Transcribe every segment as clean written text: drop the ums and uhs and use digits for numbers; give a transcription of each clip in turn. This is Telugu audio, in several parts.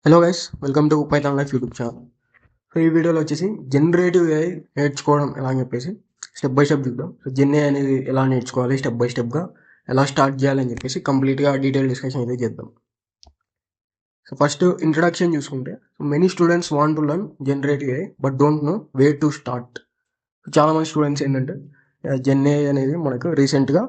Hello guys, welcome to Python life YouTube channel. So ఈ వీడియోలో వచ్చేసి జనరేటివ్ ఏఐ నేర్చుకోవడం ఎలా అని చెప్పేసి స్టెప్ బై స్టెప్ చూద్దాం. సో జెన్ ఏఐ అనేది ఎలా నేర్చుకోవాలి, స్టెప్ బై స్టెప్గా ఎలా స్టార్ట్ చేయాలని చెప్పేసి కంప్లీట్గా డీటెయిల్ డిస్కషన్ అయితే చేద్దాం. సో ఫస్ట్ ఇంట్రడక్షన్ చూసుకుంటే, many students want to learn generative AI but don't know way to start. చాలామంది స్టూడెంట్స్ ఏంటంటే జెన్ ఏఐ అనేది మనకు రీసెంట్గా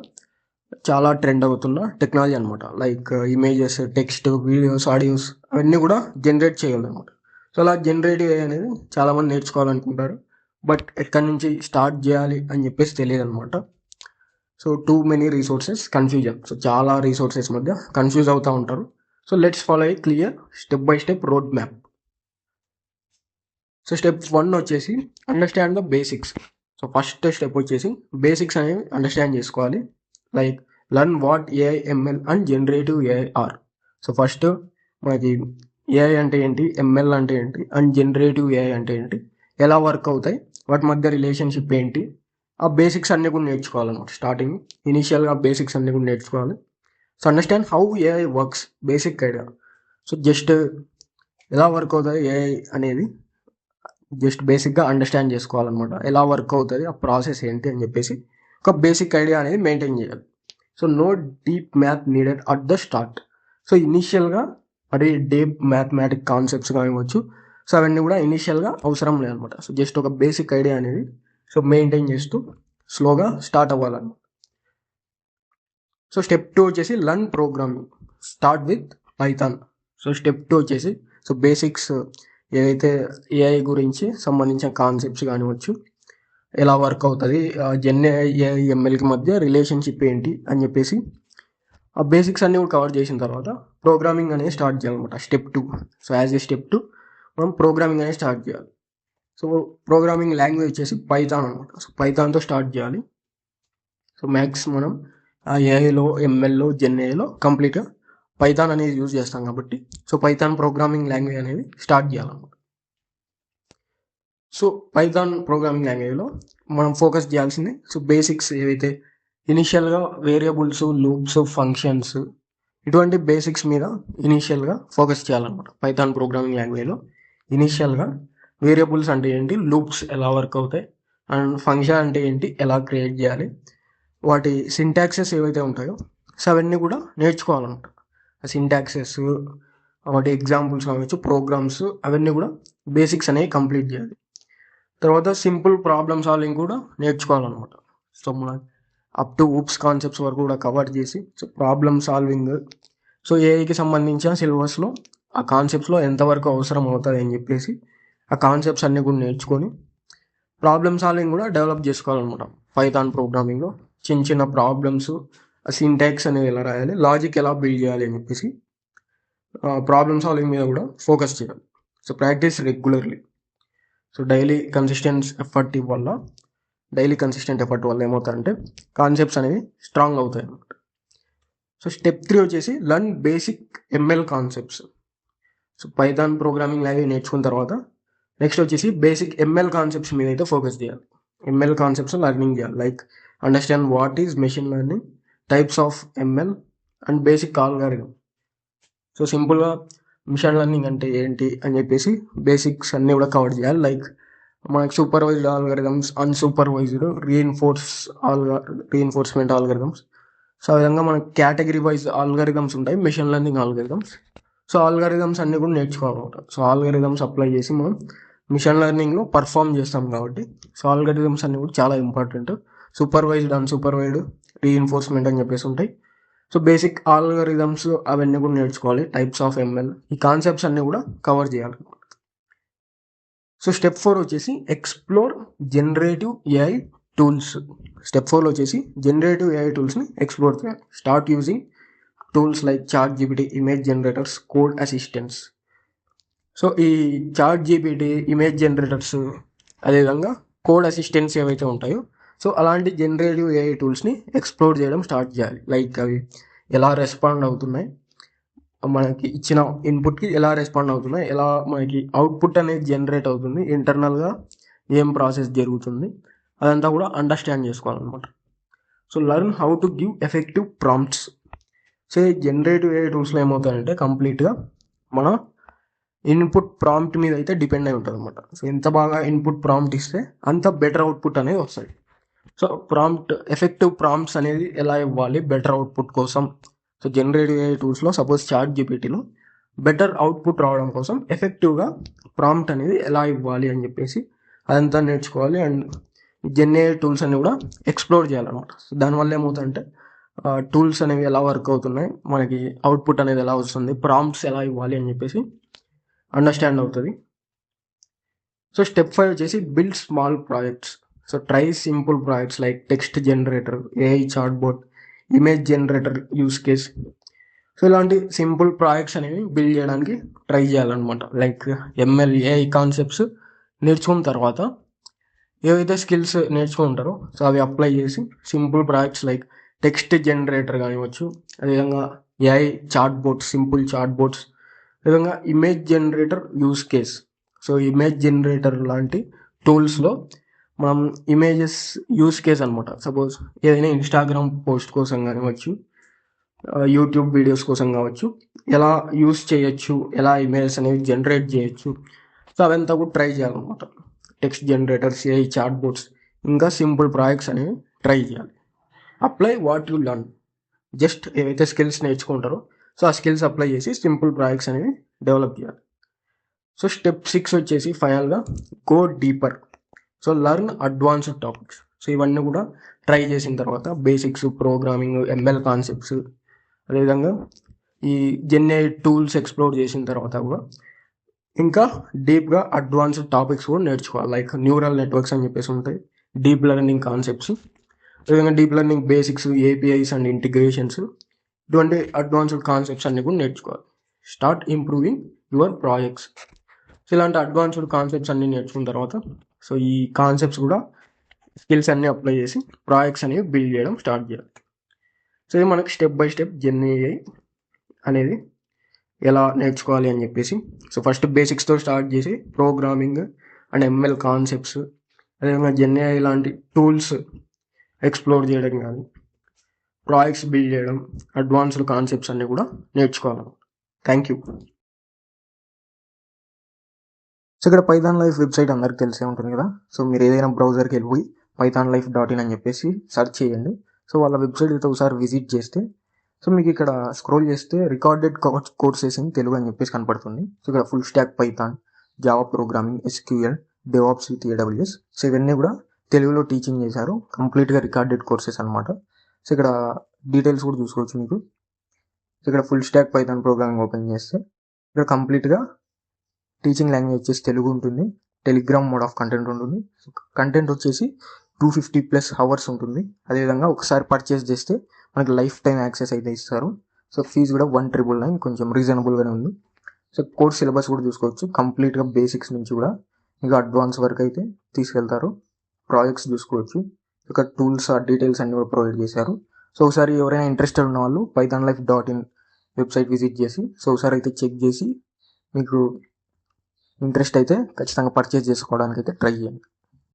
చాలా ట్రెండ్ అవుతున్న టెక్నాలజీ అనమాట. Like images, text, videos, audios అవన్నీ కూడా జనరేట్ చేయగలదు అనమాట. సో అలా జనరేటివ్ ఏఐ అనేది చాలామంది నేర్చుకోవాలనుకుంటారు, బట్ ఎక్కడి నుంచి స్టార్ట్ చేయాలి అని చెప్పేసి తెలియదు అనమాట. So too many resources, confusion. So చాలా రిసోర్సెస్ మధ్య కన్ఫ్యూజ్ అవుతూ ఉంటారు. So let's follow a clear step by step road map. So step 1 వచ్చేసి understand the basics. So first step వచ్చేసి బేసిక్స్ అనేవి అండర్స్టాండ్ చేసుకోవాలి. Like learn what AI, ML and generative AI are. So first మనకి ఏఐ అంటే ఏంటి, ఎంఎల్ అంటే ఏంటి, అండ్ జనరేటివ్ ఏఐ అంటే ఏంటి, ఎలా వర్క్ అవుతాయి, వాటి మధ్య రిలేషన్షిప్ ఏంటి, ఆ బేసిక్స్ అన్నీ కూడా నేర్చుకోవాలన్నమాట. స్టార్టింగ్ ఇనీషియల్గా బేసిక్స్ అన్నీ కూడా నేర్చుకోవాలి. So understand how AI works, basic idea. So just ఎలా వర్క్ అవుతుంది ఏఐ అనేది జస్ట్ బేసిక్గా అండర్స్టాండ్ చేసుకోవాలన్నమాట. ఎలా వర్క్ అవుతుంది, ఆ ప్రాసెస్ ఏంటి అని చెప్పేసి ఒక బేసిక్ ఐడియా అనేది మెయింటైన్ చేయాలి. So no deep math needed at the start. So ఇనీషియల్గా అది డీప్ మ్యాథమెటిక్ కాన్సెప్ట్స్ కానివ్వచ్చు, సో అవన్నీ కూడా ఇనీషియల్గా అవసరం లేదనమాట. సో జస్ట్ ఒక బేసిక్ ఐడియా అనేది సో మెయింటైన్ చేస్తూ స్లోగా స్టార్ట్ అవ్వాలన్నమాట. సో స్టెప్ 2 వచ్చేసి learn programming, start with Python. So step 2 వచ్చేసి సో బేసిక్స్ ఏదైతే ఏఐ గురించి సంబంధించిన కాన్సెప్ట్స్ కానివ్వచ్చు, ఎలా వర్క్ అవుతుంది, జెన్ ఏఐ, ఎంఎల్కి మధ్య రిలేషన్షిప్ ఏంటి అని చెప్పేసి ఆ బేసిక్స్ అన్నీ కూడా కవర్ చేసిన తర్వాత ప్రోగ్రామింగ్ అనేది స్టార్ట్ చేయాలన్నమాట. Step 2. So as a step 2 మనం ప్రోగ్రామింగ్ అనేది స్టార్ట్ చేయాలి. సో ప్రోగ్రామింగ్ లాంగ్వేజ్ వచ్చేసి పైథాన్ అనమాట. సో పైథాన్తో స్టార్ట్ చేయాలి. సో మ్యాక్స్ మనం ఆ ఏఐలో, ఎంఎల్లో, జెన్ ఏఐలో కంప్లీట్గా పైథాన్ అనేది యూజ్ చేస్తాం కాబట్టి సో పైథాన్ ప్రోగ్రామింగ్ లాంగ్వేజ్ అనేది స్టార్ట్ చేయాలన్నమాట. సో పైథాన్ ప్రోగ్రామింగ్ లాంగ్వేజ్లో మనం ఫోకస్ చేయాల్సింది సో బేసిక్స్ ఏవైతే ఇనిషియల్గా వేరియబుల్స్, లూప్స్, ఫంక్షన్స్, ఇటువంటి బేసిక్స్ మీద ఇనీషియల్గా ఫోకస్ చేయాలన్నమాట. పైథాన్ ప్రోగ్రామింగ్ లాంగ్వేజ్లో ఇనీషియల్గా వేరియబుల్స్ అంటే ఏంటి, లూప్స్ ఎలా వర్క్ అవుతాయి, అండ్ ఫంక్షన్ అంటే ఏంటి, ఎలా క్రియేట్ చేయాలి, వాటి సింటాక్సెస్ ఏవైతే ఉంటాయో సో అవన్నీ కూడా నేర్చుకోవాలన్నమాట. ఆ సింటాక్సెస్, వాటి ఎగ్జాంపుల్స్ కావచ్చు, ప్రోగ్రామ్స్, అవన్నీ కూడా బేసిక్స్ అనేవి కంప్లీట్ చేయాలి. తర్వాత సింపుల్ ప్రాబ్లమ్ సాల్వింగ్ కూడా నేర్చుకోవాలన్నమాట. సో మన అప్ టు ఊప్స్ కాన్సెప్ట్స్ వరకు కూడా కవర్ చేసి సో ప్రాబ్లమ్ సాల్వింగ్, సో ఏఐకి సంబంధించిన సిలబస్లో ఆ కాన్సెప్ట్స్లో ఎంతవరకు అవసరం అవుతుంది అని చెప్పేసి ఆ కాన్సెప్ట్స్ అన్నీ కూడా నేర్చుకొని ప్రాబ్లమ్ సాల్వింగ్ కూడా డెవలప్ చేసుకోవాలన్నమాట. పైథాన్ ప్రోగ్రామింగ్లో చిన్న చిన్న ప్రాబ్లమ్స్, సింటాక్స్ అనేది ఎలా రాయాలి, లాజిక్ ఎలా బిల్డ్ చేయాలి అని చెప్పేసి ప్రాబ్లమ్ సాల్వింగ్ మీద కూడా ఫోకస్ చేయాలి. So practice regularly. So daily consistent effort వల్ల ఏమవుతారంటే కాన్సెప్ట్స్ అనేవి స్ట్రాంగ్ అవుతాయి అన్నమాట. సో స్టెప్ 3 వచ్చేసి learn basic ML concepts. So Python programming language నేర్చుకున్న తర్వాత నెక్స్ట్ వచ్చేసి బేసిక్ ఎంఎల్ కాన్సెప్ట్స్ మీద అయితే ఫోకస్ చేయాలి. ఎంఎల్ కాన్సెప్ట్స్ లర్నింగ్ చేయాలి. Like understand what is machine learning, types of ML and basic algorithm. So సింపుల్గా మిషన్ లెర్నింగ్ అంటే ఏంటి అని చెప్పేసి బేసిక్స్ అన్నీ కూడా కవర్ చేయాలి. లైక్ మనకి supervised algorithms, unsupervised, reinforcement algorithms. So ఆ విధంగా మనకి కేటగిరీ వైజ్ ఆల్గారిథమ్స్ ఉంటాయి, machine learning algorithms. So algorithms అన్నీ కూడా నేర్చుకోవాలన్నమాట. సో ఆల్గారిథమ్స్ అప్లై చేసి మనం మిషన్ లెర్నింగ్లో పర్ఫామ్ చేస్తాం కాబట్టి సో ఆల్గారిథమ్స్ అన్నీ కూడా చాలా ఇంపార్టెంట్. సూపర్వైజ్డ్, అన్సూపర్వైజ్డ్, రీఎన్ఫోర్స్మెంట్ అని చెప్పేసి ఉంటాయి. సో బేసిక్ ఆల్గారిథమ్స్ అవన్నీ కూడా నేర్చుకోవాలి. టైప్స్ ఆఫ్ ఎంఎల్, ఈ కాన్సెప్ట్స్ అన్నీ కూడా కవర్ చేయాలి. సో స్టెప్ 4 వచ్చేసి explore generative AI tools. Step 4 వచ్చేసి జనరేటివ్ ఏఐ టూల్స్ని ఎక్స్ప్లోర్ చేయాలి. Start using tools like ChatGPT, image generators, code assistants. So ఈ చాట్ జీపీటీ, ఇమేజ్ జనరేటర్స్, అదేవిధంగా కోడ్ అసిస్టెంట్స్ ఏవైతే ఉంటాయో సో అలాంటి జనరేటివ్ ఏఐ టూల్స్ని ఎక్స్ప్లోర్ చేయడం స్టార్ట్ చేయాలి. లైక్ అవి ఎలా రెస్పాండ్ అవుతున్నాయి, మనకి ఇచ్చిన ఇన్పుట్కి ఎలా రెస్పాండ్ అవుతున్నాయి, ఎలా మనకి అవుట్పుట్ అనేది జనరేట్ అవుతుంది, ఇంటర్నల్గా ఏం ప్రాసెస్ జరుగుతుంది, అదంతా కూడా అండర్స్టాండ్ చేసుకోవాలన్నమాట. So learn how to give effective prompts. So generative AI టూల్స్లో ఏమవుతాయంటే కంప్లీట్గా మన ఇన్పుట్ ప్రాంప్ట్ మీద అయితే డిపెండ్ అయి ఉంటుంది అనమాట. సో ఎంత బాగా ఇన్పుట్ ప్రాంప్ట్ ఇస్తే అంత బెటర్ అవుట్పుట్ అనేది వస్తుంది. సో ఎఫెక్టివ్ ప్రాంప్ట్స్ అనేది ఎలా ఇవ్వాలి బెటర్ అవుట్పుట్ కోసం. సో జనరేటివ్ AI టూల్స్లో సపోజ్ ChatGPTలో బెటర్ అవుట్పుట్ రావడం కోసం ఎఫెక్టివ్గా ప్రాంప్ట్ అనేది ఎలా ఇవ్వాలి అని చెప్పేసి అదంతా నేర్చుకోవాలి. అండ్ AI టూల్స్ అన్ని కూడా ఎక్స్ప్లోర్ చేయాలన్నమాట. సో దానివల్ల ఏమవుతుందంటే టూల్స్ అనేవి ఎలా వర్క్ అవుతున్నాయి, మనకి అవుట్పుట్ అనేది ఎలా వస్తుంది, ప్రాంప్ట్స్ ఎలా ఇవ్వాలి అని చెప్పేసి అండర్స్టాండ్ అవుతుంది. సో స్టెప్ 5 వచ్చేసి build small projects. So try simple projects like text generator, AI chatbot, image generator use case. So ఇలాంటి సింపుల్ ప్రాజెక్ట్స్ అనేవి బిల్డ్ చేయడానికి ట్రై చేయాలన్నమాట. లైక్ ML AI కాన్సెప్ట్స్ నేర్చుకున్న తర్వాత ఏవైతే స్కిల్స్ నేర్చుకుంటారో సో అవి అప్లై చేసి simple projects like text generator కానివ్వచ్చు, అదేవిధంగా AI చాట్బోట్స్, సింపుల్ చాట్బోట్స్, అదేవిధంగా image generator use case. So image generator లాంటి టూల్స్లో మనం ఇమేజెస్ యూస్ కేస్ అనమాట. సపోజ్ ఏదైనా ఇన్స్టాగ్రామ్ పోస్ట్ కోసం కానివ్వచ్చు, యూట్యూబ్ వీడియోస్ కోసం కావచ్చు, ఎలా యూస్ చేయొచ్చు, ఎలా ఇమేజెస్ అనేవి జనరేట్ చేయొచ్చు, సో అవంతా కూడా ట్రై చేయాలన్నమాట. టెక్స్ట్ జనరేటర్స్, AI చాట్బోట్స్, ఇంకా సింపుల్ ప్రాజెక్ట్స్ అనేవి ట్రై చేయాలి. Apply what you learn. Just ఏవైతే స్కిల్స్ నేర్చుకుంటారో సో ఆ స్కిల్స్ అప్లై చేసి సింపుల్ ప్రాజెక్ట్స్ అనేవి డెవలప్ చేయాలి. సో స్టెప్ 6 వచ్చేసి ఫైనల్గా go deeper. So learn advanced topics. So ఇవన్నీ కూడా ట్రై చేసిన తర్వాత బేసిక్స్, ప్రోగ్రామింగ్, ML కాన్సెప్ట్స్, అదేవిధంగా ఈ AI టూల్స్ ఎక్స్ప్లోర్ చేసిన తర్వాత కూడా ఇంకా డీప్గా అడ్వాన్స్డ్ టాపిక్స్ కూడా నేర్చుకోవాలి. లైక్ న్యూరల్ నెట్వర్క్స్ అని చెప్పేసి ఉంటాయి, డీప్ లెర్నింగ్ కాన్సెప్ట్స్, అదేవిధంగా deep learning basics, APIs and integrations, ఇటువంటి అడ్వాన్స్డ్ కాన్సెప్ట్స్ అన్ని కూడా నేర్చుకోవాలి. Start improving your projects. So ఇలాంటి అడ్వాన్స్డ్ కాన్సెప్ట్స్ అన్ని నేర్చుకున్న తర్వాత సో ఈ కాన్సెప్ట్స్ కూడా స్కిల్స్ అన్ని అప్లై చేసి ప్రాజెక్ట్స్ అనేవి బిల్డ్ చేయడం స్టార్ట్ చేయాలి. సో ఇది మనకి స్టెప్ బై స్టెప్ AI అనేది ఎలా నేర్చుకోవాలి అని చెప్పేసి. సో ఫస్ట్ బేసిక్స్తో స్టార్ట్ చేసి ప్రోగ్రామింగ్ అండ్ ML కాన్సెప్ట్స్, అదేవిధంగా AI లాంటి టూల్స్ ఎక్స్ప్లోర్ చేయడం కానీ, ప్రాజెక్ట్స్ బిల్డ్ చేయడం, అడ్వాన్స్డ్ కాన్సెప్ట్స్ అన్నీ కూడా నేర్చుకోవాలి. Thank you. సో ఇక్కడ పైథాన్ లైఫ్ వెబ్సైట్ అందరికి తెలిసే ఉంటుంది కదా. సో మీరు ఏదైనా బ్రౌజర్కి వెళ్ళిపోయి pythonlife.in అని చెప్పేసి సెర్చ్ చేయండి. సో వాళ్ళ వెబ్సైట్ అయితే ఒకసారి విజిట్ చేస్తే సో మీకు ఇక్కడ స్క్రోల్ చేస్తే రికార్డెడ్ కోర్సెస్ ఇన్ తెలుగు అని చెప్పేసి కనపడుతుంది. సో ఇక్కడ full stack Python, Java programming, SQL, DevOps with AWS. So ఇవన్నీ కూడా తెలుగులో టీచింగ్ చేశారు, కంప్లీట్గా రికార్డెడ్ కోర్సెస్ అనమాట. సో ఇక్కడ డీటెయిల్స్ కూడా చూసుకోవచ్చు మీకు. సో ఇక్కడ full stack Python programming open చేస్తే ఇక్కడ కంప్లీట్గా టీచింగ్ లాంగ్వేజ్ వచ్చేసి తెలుగు ఉంటుంది, టెలిగ్రామ్ మోడ్ ఆఫ్ కంటెంట్ ఉంటుంది. కంటెంట్ వచ్చేసి 250+ అవర్స్ ఉంటుంది. అదేవిధంగా ఒకసారి పర్చేస్ చేస్తే మనకి లైఫ్ టైం యాక్సెస్ అయితే ఇస్తారు. సో ఫీజు కూడా 1,999, కొంచెం రీజనబుల్గానే ఉంది. సో కోర్స్ సిలబస్ కూడా చూసుకోవచ్చు, కంప్లీట్గా బేసిక్స్ నుంచి కూడా ఇంకా అడ్వాన్స్ వరకు అయితే తీసుకెళ్తారు. ప్రాజెక్ట్స్ చూసుకోవచ్చు, ఇక్కడ టూల్స్, డీటెయిల్స్ అన్ని కూడా ప్రొవైడ్ చేశారు. సో ఒకసారి ఎవరైనా ఇంట్రెస్టెడ్ ఉన్న వాళ్ళు pythonlife.in వెబ్సైట్ విజిట్ చేసి సో ఒకసారి అయితే చెక్ చేసి మీకు ఇంట్రెస్ట్ అయితే ఖచ్చితంగా పర్చేస్ చేసుకోవడానికి అయితే ట్రై చేయండి.